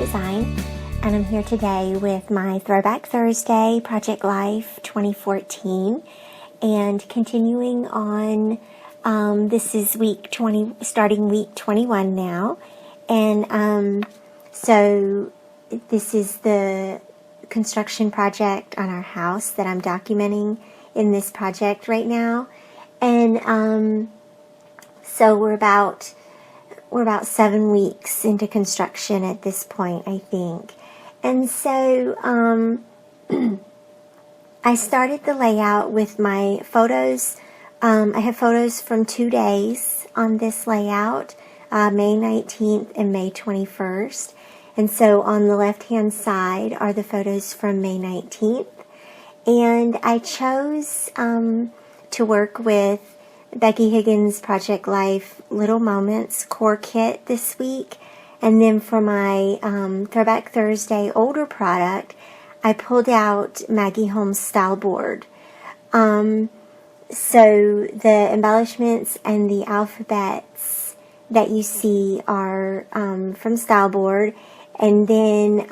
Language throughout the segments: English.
Design, and I'm here today with my Throwback Thursday Project Life 2014, and continuing on, this is week 20, starting week 21 now, and so this is the construction project on our house that I'm documenting in this project right now, and so we're about 7 weeks into construction at this point, I think. And so I started the layout with my photos. I have photos from 2 days on this layout, May 19th and May 21st. And so on the left-hand side are the photos from May 19th. And I chose to work with Becky Higgins Project Life Little Moments core kit this week, and then for my Throwback Thursday older product, I pulled out Maggie Holmes Styleboard. So the embellishments and the alphabets that you see are from Styleboard, and then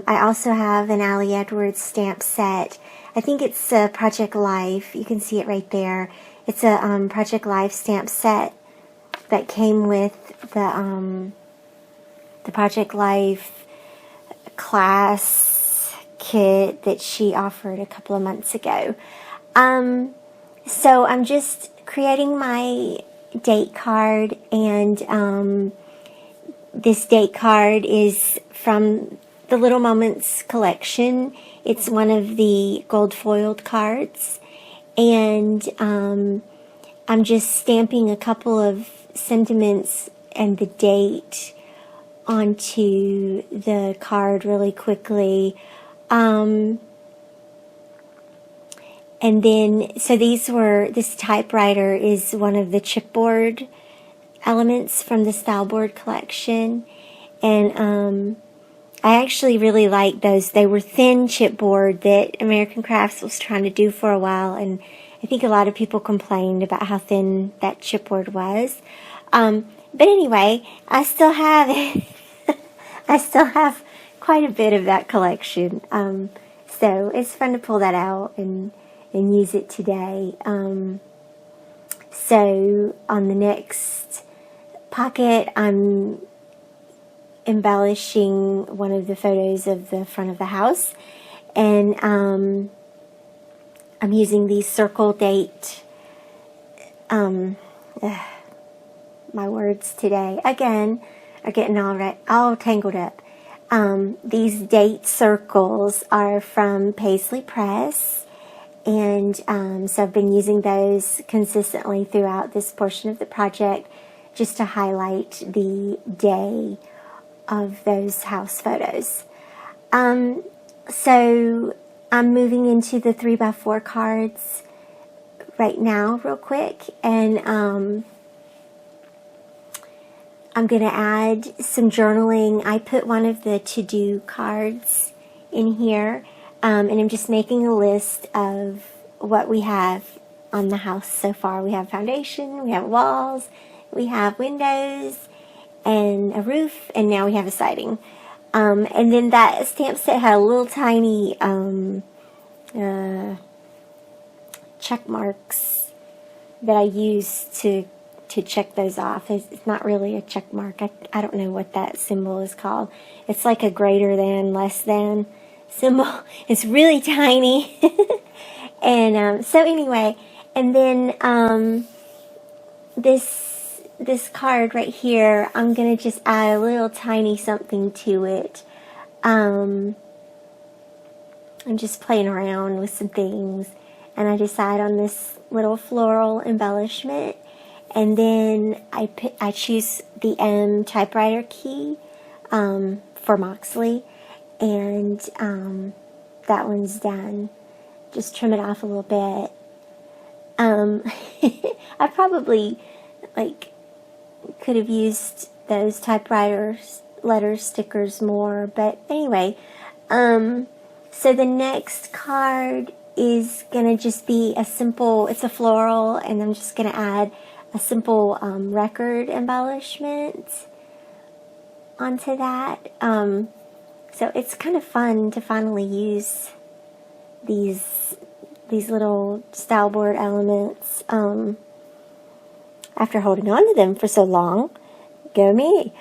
I also have an Allie Edwards stamp set. I think it's Project Life. You can see it right there. It's a Project Life stamp set that came with the Project Life class kit that she offered a couple of months ago. So I'm just creating my date card, and this date card is from the Little Moments collection. It's one of the gold foiled cards. And I'm just stamping a couple of sentiments and the date onto the card really quickly. And then, so this typewriter is one of the chipboard elements from the Styleboard collection. And I actually really like those. They were thin chipboard that American Crafts was trying to do for a while, and I think a lot of people complained about how thin that chipboard was. But anyway, I still have it. I still have quite a bit of that collection. So it's fun to pull that out and use it today. So on the next pocket, I'm embellishing one of the photos of the front of the house, and I'm using these circle date, my words today again are getting all tangled up. These date circles are from Paisley Press, and so I've been using those consistently throughout this portion of the project just to highlight the day of those house photos. So I'm moving into the 3x4 cards right now real quick, and I'm going to add some journaling. I put one of the to-do cards in here, and I'm just making a list of what we have on the house so far. We have foundation, we have walls, we have windows, and a roof, and now we have a siding. And then that stamp set had a little tiny check marks that I used to check those off. It's not really a check mark. I don't know what that symbol is called. It's like a greater than, less than symbol. It's really tiny. And so anyway, and then this card right here, I'm going to just add a little tiny something to it. I'm just playing around with some things, and I decide on this little floral embellishment, and then I choose the M typewriter key for Moxley, and that one's done. Just trim it off a little bit. I probably could have used those typewriter letter stickers more, but anyway, so the next card is gonna just be it's a floral, and I'm just gonna add a simple record embellishment onto that. So it's kind of fun to finally use these little Styleboard elements after holding on to them for so long. Go me.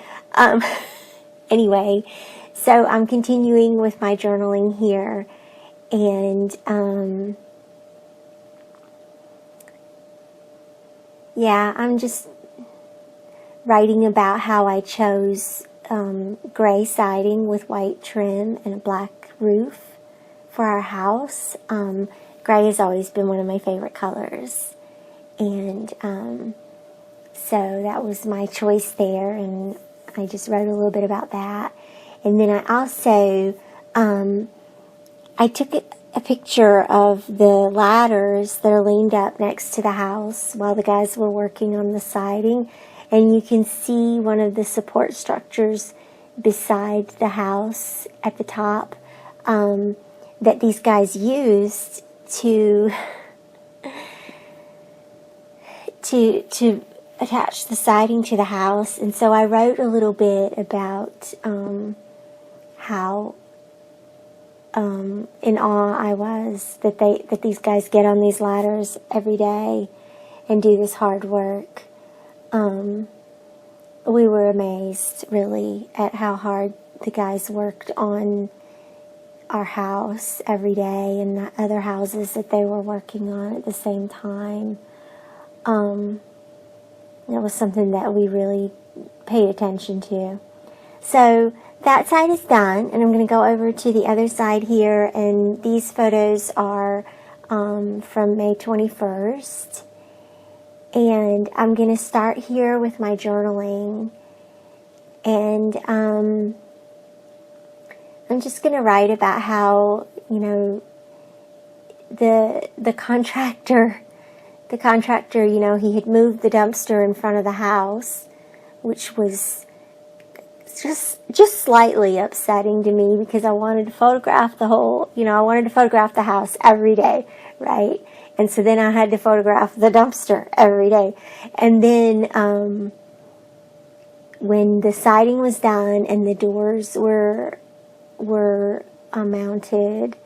Anyway, so I'm continuing with my journaling here, and yeah, I'm just writing about how I chose gray siding with white trim and a black roof for our house. Gray has always been one of my favorite colors, and so that was my choice there, and I just wrote a little bit about that. And then I also I took a picture of the ladders that are leaned up next to the house while the guys were working on the siding. And you can see one of the support structures beside the house at the top that these guys used to attach the siding to the house. And so I wrote a little bit about how in awe I was that these guys get on these ladders every day and do this hard work. We were amazed, really, at how hard the guys worked on our house every day and the other houses that they were working on at the same time. It was something that we really paid attention to. So that side is done, and I'm going to go over to the other side here, and these photos are from May 21st. And I'm going to start here with my journaling, and I'm just going to write about how, the contractor, he had moved the dumpster in front of the house, which was just slightly upsetting to me because I wanted to photograph I wanted to photograph the house every day, right? And so then I had to photograph the dumpster every day. And then when the siding was done and the doors were mounted,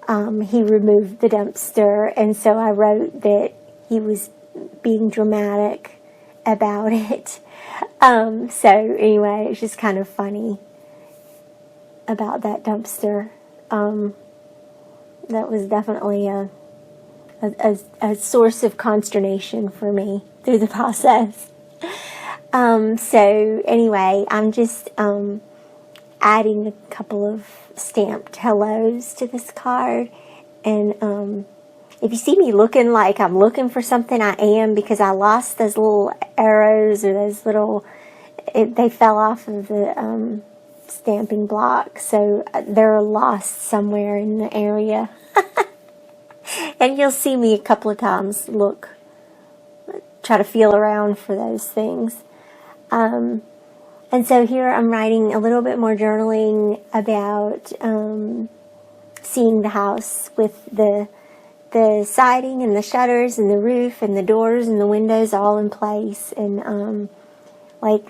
he removed the dumpster. And so I wrote that he was being dramatic about it. So anyway, it's just kind of funny about that dumpster. That was definitely a source of consternation for me through the process. So anyway, I'm just adding a couple of stamped hellos to this card. And if you see me looking like I'm looking for something, I am, because I lost those little arrows, or those little, they fell off of the stamping block. So they're lost somewhere in the area. And you'll see me a couple of times try to feel around for those things. And so here I'm writing a little bit more journaling about seeing the house with the siding and the shutters and the roof and the doors and the windows all in place. And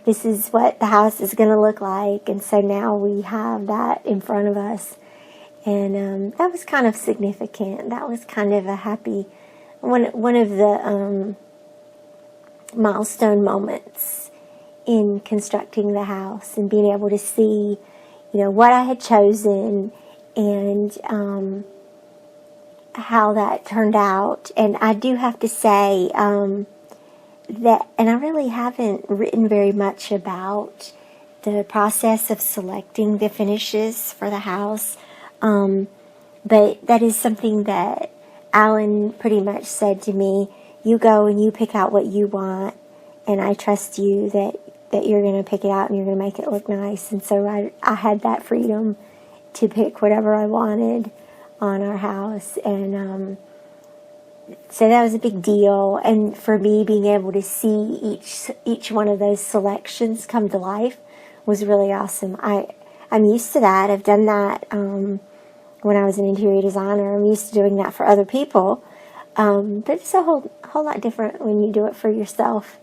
this is what the house is going to look like. And so now we have that in front of us. And that was kind of significant. That was kind of a happy, one of the milestone moments in constructing the house, and being able to see, what I had chosen and how that turned out. And I do have to say that, and I really haven't written very much about the process of selecting the finishes for the house. But that is something that Alan pretty much said to me: you go and you pick out what you want, and I trust you that you're going to pick it out and you're going to make it look nice. And so I had that freedom to pick whatever I wanted on our house. And so that was a big deal. And for me, being able to see each one of those selections come to life was really awesome. I'm used to that. I've done that when I was an interior designer. I'm used to doing that for other people. But it's a whole lot different when you do it for yourself,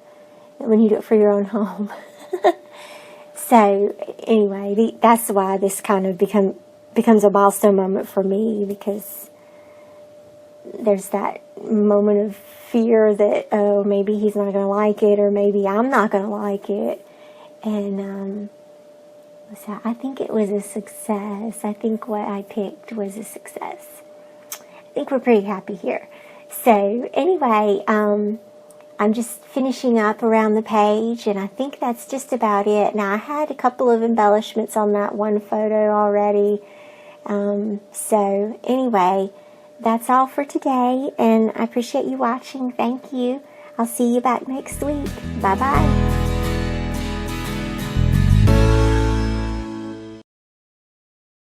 when you do it for your own home. So anyway, that's why this kind of becomes a milestone moment for me, because there's that moment of fear that, oh, maybe he's not going to like it, or maybe I'm not going to like it. And so I think it was a success. I think what I picked was a success. I think we're pretty happy here. So anyway, I'm just finishing up around the page, and I think that's just about it. Now, I had a couple of embellishments on that one photo already. So anyway, that's all for today, and I appreciate you watching. Thank you. I'll see you back next week. Bye-bye.